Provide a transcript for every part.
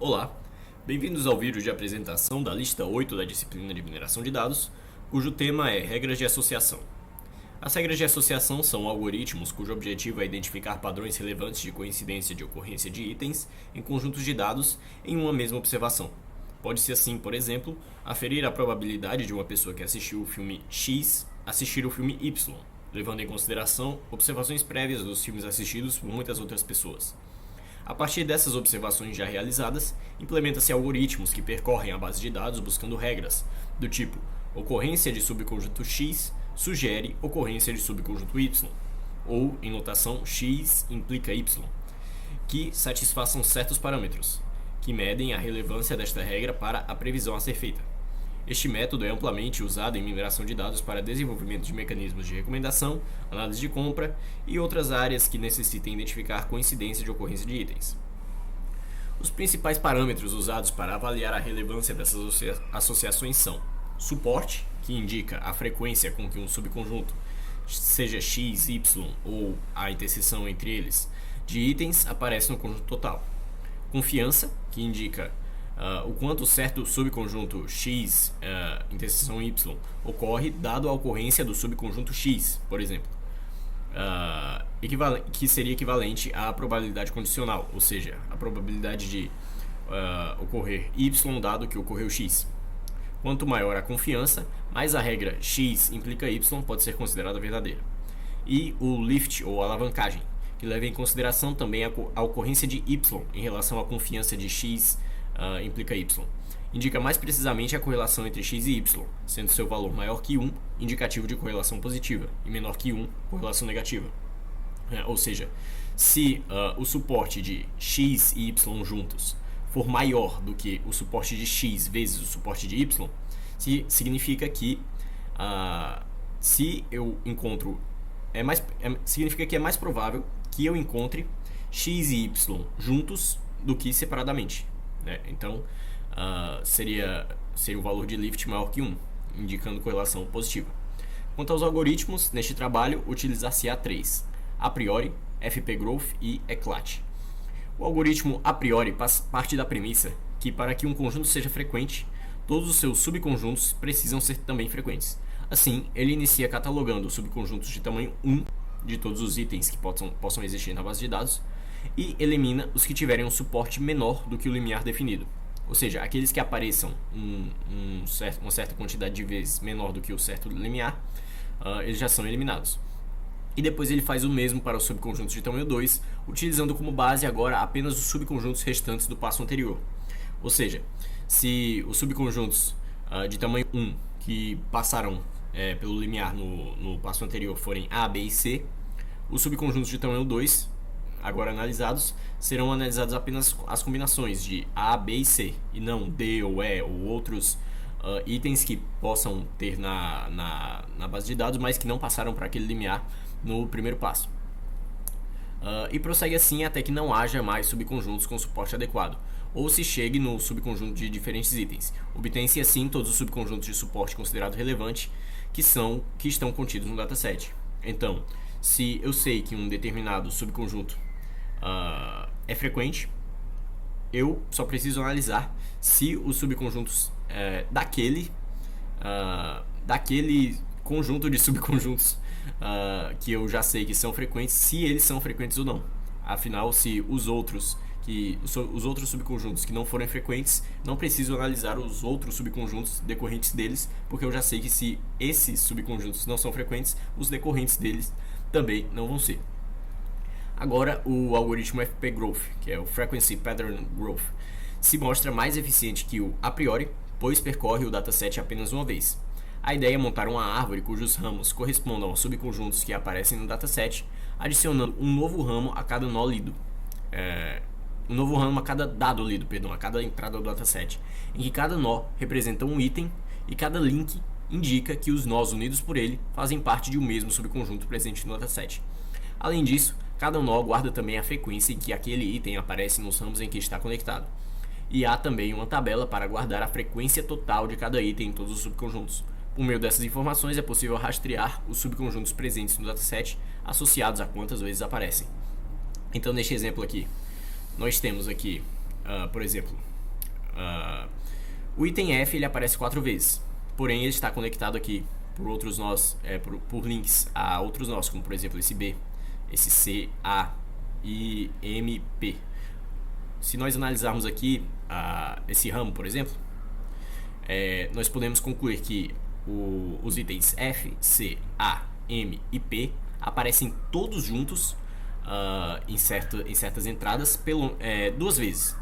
Olá, bem-vindos ao vídeo de apresentação da lista 8 da disciplina de mineração de dados, cujo tema é regras de associação. As regras de associação são algoritmos cujo objetivo é identificar padrões relevantes de coincidência de ocorrência de itens em conjuntos de dados em uma mesma observação. Pode-se assim, por exemplo, aferir a probabilidade de uma pessoa que assistiu o filme X assistir o filme Y, levando em consideração observações prévias dos filmes assistidos por muitas outras pessoas. A partir dessas observações já realizadas, implementa-se algoritmos que percorrem a base de dados buscando regras, do tipo ocorrência de subconjunto X sugere ocorrência de subconjunto Y, ou em notação X implica Y, que satisfaçam certos parâmetros, que medem a relevância desta regra para a previsão a ser feita. Este método é amplamente usado em mineração de dados para desenvolvimento de mecanismos de recomendação, análise de compra e outras áreas que necessitem identificar coincidência de ocorrência de itens. Os principais parâmetros usados para avaliar a relevância dessas associações são suporte, que indica a frequência com que um subconjunto, seja x, y ou a interseção entre eles, de itens aparece no conjunto total. Confiança, que indica o quanto certo subconjunto X, interseção Y, ocorre dado a ocorrência do subconjunto X, por exemplo, que seria equivalente à probabilidade condicional, ou seja, a probabilidade de ocorrer Y dado que ocorreu X. Quanto maior a confiança, mais a regra X implica Y pode ser considerada verdadeira. E o lift, ou alavancagem, que leva em consideração também a ocorrência de Y em relação à confiança de X implica Y. Indica mais precisamente a correlação entre x e y, sendo seu valor maior que 1, indicativo de correlação positiva, e menor que 1, correlação negativa. Ou seja, se o suporte de x e y juntos for maior do que o suporte de x vezes o suporte de y, significa que se eu encontro significa que é mais provável que eu encontre x e y juntos do que separadamente. Então, seria o valor de lift maior que 1, indicando correlação positiva. Quanto aos algoritmos, neste trabalho, utilizar-se-á 3, a priori, fpgrowth e eclat. O algoritmo a priori parte da premissa que para que um conjunto seja frequente, todos os seus subconjuntos precisam ser também frequentes. Assim, ele inicia catalogando subconjuntos de tamanho 1 de todos os itens que possam existir na base de dados, e elimina os que tiverem um suporte menor do que o limiar definido. Ou seja, aqueles que apareçam uma certa quantidade de vezes menor do que o certo limiar, eles já são eliminados. E depois ele faz o mesmo para os subconjuntos de tamanho 2, utilizando como base agora apenas os subconjuntos restantes do passo anterior. Ou seja, se os subconjuntos de tamanho 1 que passaram pelo limiar no passo anterior forem A, B e C, os subconjuntos de tamanho 2 agora analisados, serão analisados apenas as combinações de A, B e C, e não D ou E ou outros itens que possam ter na base de dados, mas que não passaram para aquele limiar no primeiro passo. E prossegue assim até que não haja mais subconjuntos com suporte adequado, ou se chegue no subconjunto de diferentes itens. Obtém-se assim todos os subconjuntos de suporte considerado relevante que estão contidos no dataset. Então, se eu sei que um determinado subconjunto é frequente, eu só preciso analisar se os subconjuntos daquele conjunto de subconjuntos que eu já sei que são frequentes, se eles são frequentes ou não. Afinal, se os outros subconjuntos que não forem frequentes, não preciso analisar os outros subconjuntos decorrentes deles, porque eu já sei que se esses subconjuntos não são frequentes, os decorrentes deles também não vão ser. Agora, o algoritmo fpgrowth, que é o Frequency Pattern Growth, se mostra mais eficiente que o a priori, pois percorre o dataset apenas uma vez. A ideia é montar uma árvore cujos ramos correspondam aos subconjuntos que aparecem no dataset, adicionando um novo ramo a cada nó lido. Um novo ramo a cada dado lido, a cada entrada do dataset, em que cada nó representa um item e cada link indica que os nós unidos por ele fazem parte de um mesmo subconjunto presente no dataset. Além disso, cada nó guarda também a frequência em que aquele item aparece nos ramos em que está conectado. E há também uma tabela para guardar a frequência total de cada item em todos os subconjuntos. Por meio dessas informações é possível rastrear os subconjuntos presentes no dataset associados a quantas vezes aparecem. Então, neste exemplo aqui, nós temos aqui, por exemplo, O item F ele aparece 4 vezes, porém ele está conectado aqui por outros nós, por links a outros nós, como por exemplo esse B, esse C, A e M, P. Se nós analisarmos aqui esse ramo, por exemplo, nós podemos concluir que os itens F, C, A, M e P aparecem todos juntos em certas entradas duas vezes.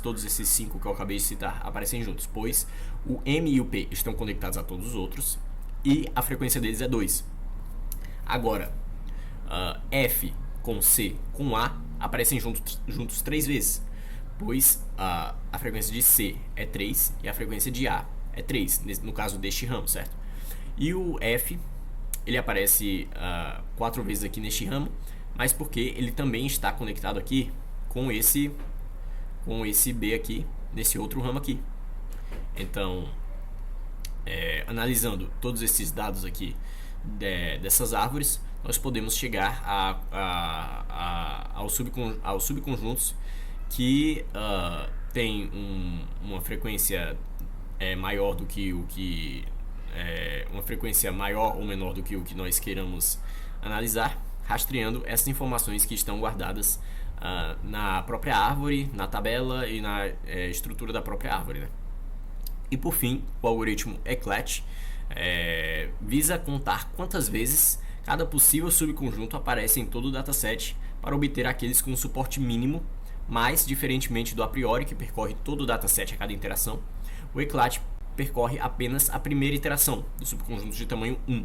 Todos esses 5 que eu acabei de citar aparecem juntos, pois o M e o P estão conectados a todos os outros e a frequência deles é 2. Agora, F com C com A aparecem juntos 3 vezes, pois a frequência de C é 3 e a frequência de A é 3, no caso deste ramo, certo? E o F, ele aparece 4 vezes aqui neste ramo, mas porque ele também está conectado aqui com esse B aqui, nesse outro ramo aqui. Então, analisando todos esses dados aqui dessas árvores, nós podemos chegar aos subconjuntos que tem uma frequência maior do que uma frequência maior ou menor do que o que nós queiramos analisar, rastreando essas informações que estão guardadas na própria árvore, na tabela e na estrutura da própria árvore, né? E por fim, o algoritmo ECLAT visa contar quantas vezes cada possível subconjunto aparece em todo o dataset para obter aqueles com suporte mínimo, mas, diferentemente do a priori, que percorre todo o dataset a cada interação, o ECLAT percorre apenas a primeira iteração do subconjunto de tamanho 1,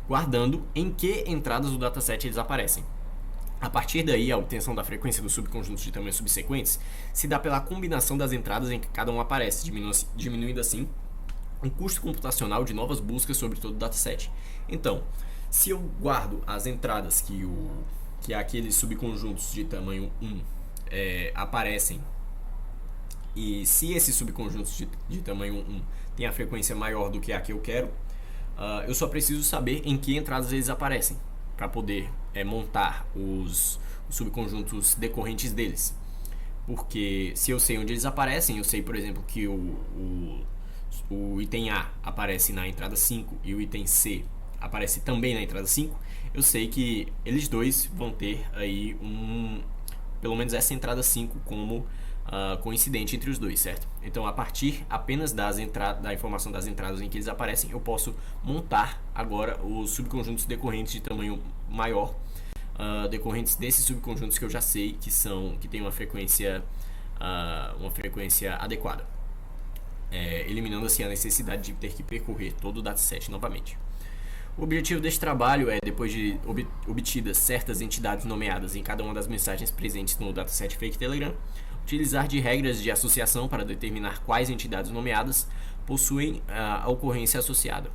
guardando em que entradas do dataset eles aparecem. A partir daí, a obtenção da frequência dos subconjuntos de tamanhos subsequentes se dá pela combinação das entradas em que cada um aparece, diminuindo assim o custo computacional de novas buscas sobre todo o dataset. Então, se eu guardo as entradas que aqueles subconjuntos de tamanho 1 aparecem, e se esses subconjuntos de tamanho 1 têm a frequência maior do que a que eu quero, eu só preciso saber em que entradas eles aparecem para poder montar os subconjuntos decorrentes deles. Porque se eu sei onde eles aparecem, eu sei, por exemplo, que o item A aparece na entrada 5 e o item C aparece também na entrada 5, eu sei que eles dois vão ter aí pelo menos essa entrada 5 como coincidente entre os dois, certo? Então, a partir apenas da informação das entradas em que eles aparecem, eu posso montar agora os subconjuntos decorrentes de tamanho maior, decorrentes desses subconjuntos que eu já sei que tem uma frequência adequada, eliminando assim a necessidade de ter que percorrer todo o dataset novamente. O objetivo deste trabalho é, depois de obtidas certas entidades nomeadas em cada uma das mensagens presentes no dataset Fake Telegram, utilizar de regras de associação para determinar quais entidades nomeadas possuem a ocorrência associada.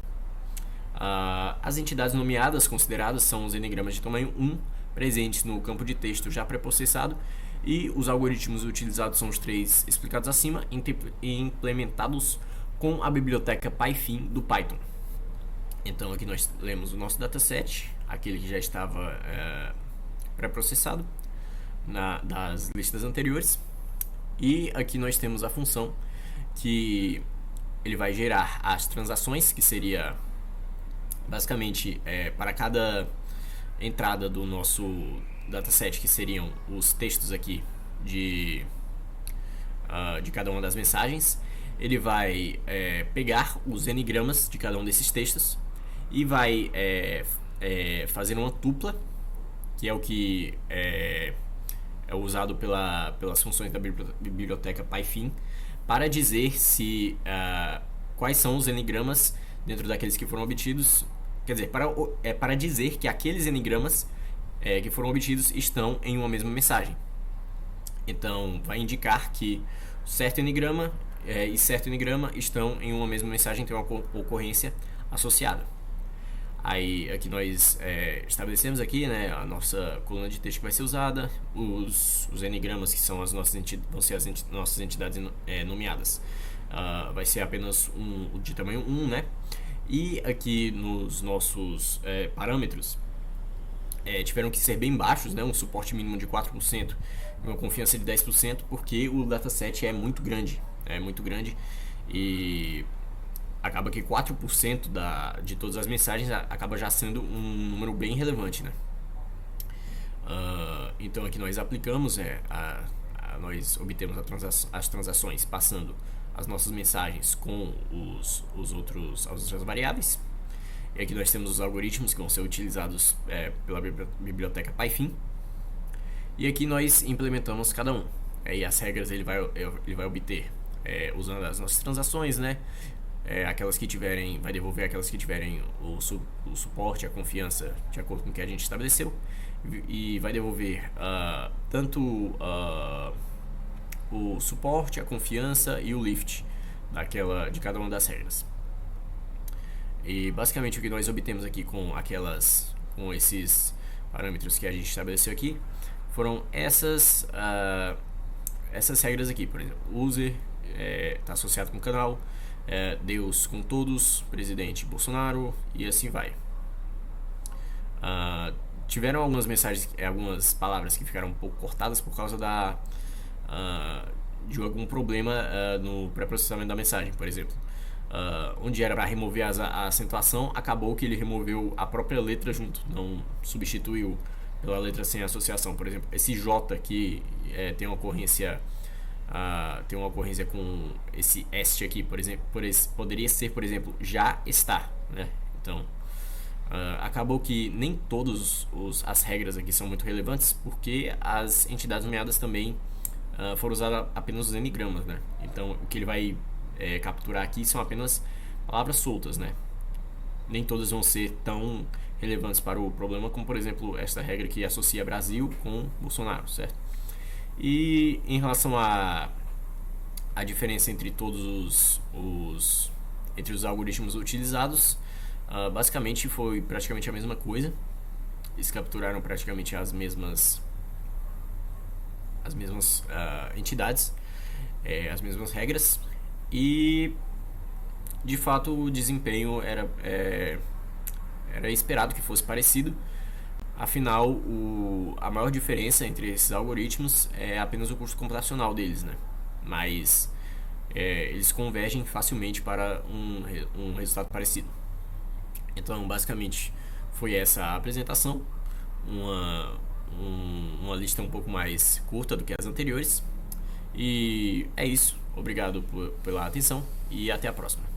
As entidades nomeadas consideradas são os enigramas de tamanho 1 presentes no campo de texto já pré-processado, e os algoritmos utilizados são os 3 explicados acima e implementados com a biblioteca PyFin do Python. Então aqui nós lemos o nosso dataset, aquele que já estava pré-processado das listas anteriores, e aqui nós temos a função que ele vai gerar as transações, que seria basicamente para cada entrada do nosso dataset, que seriam os textos aqui de cada uma das mensagens. Ele vai pegar os n-gramas de cada um desses textos e vai fazer uma tupla, que é o que é usado pelas funções da biblioteca PyFin, para dizer quais são os n-gramas dentro daqueles que foram obtidos. Quer dizer, para dizer que aqueles n-gramas que foram obtidos estão em uma mesma mensagem. Então, vai indicar que certo n-grama e certo n-grama estão em uma mesma mensagem, tem uma ocorrência associada. Aí aqui nós estabelecemos aqui, né, a nossa coluna de texto que vai ser usada, os n-gramas que são vão ser as nossas entidades nomeadas. Vai ser apenas de tamanho 1, né? E aqui nos nossos parâmetros tiveram que ser bem baixos, né? Um suporte mínimo de 4% e uma confiança de 10%, porque o dataset é muito grande. é muito grande e acaba que 4% de todas as mensagens acaba já sendo um número bem relevante, né? Então aqui nós aplicamos, nós obtemos as transações passando as nossas mensagens com as outras variáveis. E aqui nós temos os algoritmos que vão ser utilizados pela biblioteca Python. E aqui nós implementamos cada um. E as regras ele vai obter usando as nossas transações, né? Aquelas que tiverem, vai devolver aquelas que tiverem o suporte, a confiança de acordo com o que a gente estabeleceu, e vai devolver tanto o suporte, a confiança e o lift de cada uma das regras. E basicamente o que nós obtemos aqui com esses parâmetros que a gente estabeleceu aqui foram essas regras aqui. Por exemplo, user está associado com o canal, Deus com todos, presidente Bolsonaro, e assim vai. Tiveram algumas mensagens, algumas palavras que ficaram um pouco cortadas por causa de algum problema no pré-processamento da mensagem. Por exemplo, onde era para remover a acentuação, acabou que ele removeu a própria letra junto, não substituiu pela letra sem associação. Por exemplo, esse J aqui tem uma ocorrência com esse este aqui, por exemplo, poderia ser, por exemplo, já está, né? Então, acabou que nem todas as regras aqui são muito relevantes, porque as entidades nomeadas também foram usadas apenas os n-gramas, né? Então, o que ele vai capturar aqui são apenas palavras soltas, né? Nem todas vão ser tão relevantes para o problema como, por exemplo, esta regra que associa Brasil com Bolsonaro, certo? E em relação à diferença entre entre os algoritmos utilizados, basicamente foi praticamente a mesma coisa. Eles capturaram praticamente as mesmas entidades, as mesmas regras, e de fato o desempenho era esperado que fosse parecido. Afinal, a maior diferença entre esses algoritmos é apenas o custo computacional deles, né? Mas eles convergem facilmente para um resultado parecido. Então, basicamente, foi essa a apresentação, uma lista um pouco mais curta do que as anteriores. E é isso. Obrigado pela atenção e até a próxima.